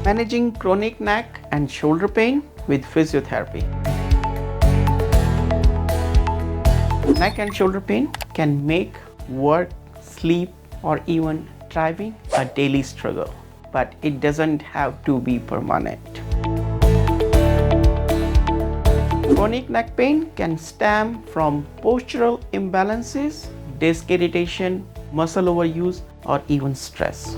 Managing chronic neck and shoulder pain with physiotherapy. Neck and shoulder pain can make work, sleep, or even driving a daily struggle, but it doesn't have to be permanent. Chronic neck pain can stem from postural imbalances, disc irritation, muscle overuse, or even stress.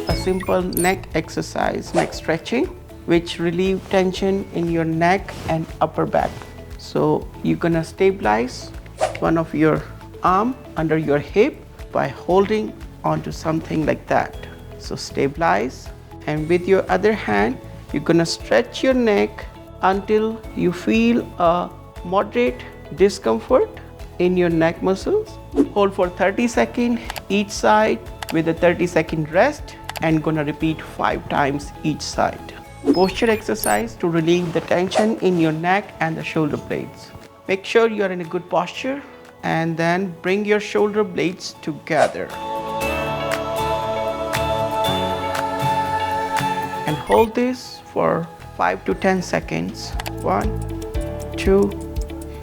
A simple neck exercise, neck stretching, which relieve tension in your neck and upper back. So you're gonna stabilize one of your arm under your hip by holding onto something like that. So stabilize, and with your other hand, you're gonna stretch your neck until you feel a moderate discomfort in your neck muscles. Hold for 30 seconds each side with a 30-second rest, and gonna repeat 5 times each side. Posture exercise to relieve the tension in your neck and the shoulder blades. Make sure you are in a good posture and then bring your shoulder blades together. And hold this for 5 to 10 seconds. 1, 2,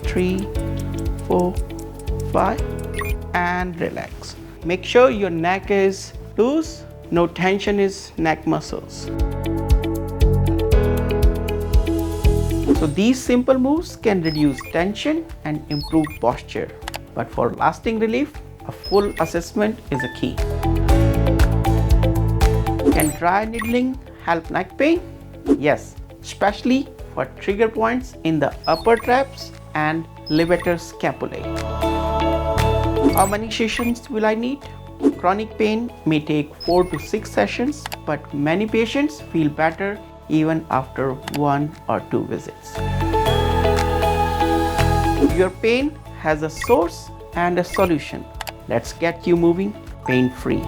3, 4, 5, and relax. Make sure your neck is loose, no tension is neck muscles. So these simple moves can reduce tension and improve posture. But for lasting relief, a full assessment is a key. Can dry needling help neck pain? Yes, especially for trigger points in the upper traps and levator scapulae. How many sessions will I need? Chronic pain may take 4 to 6 sessions, but many patients feel better even after 1 or 2 visits. Your pain has a source and a solution. Let's get you moving pain-free.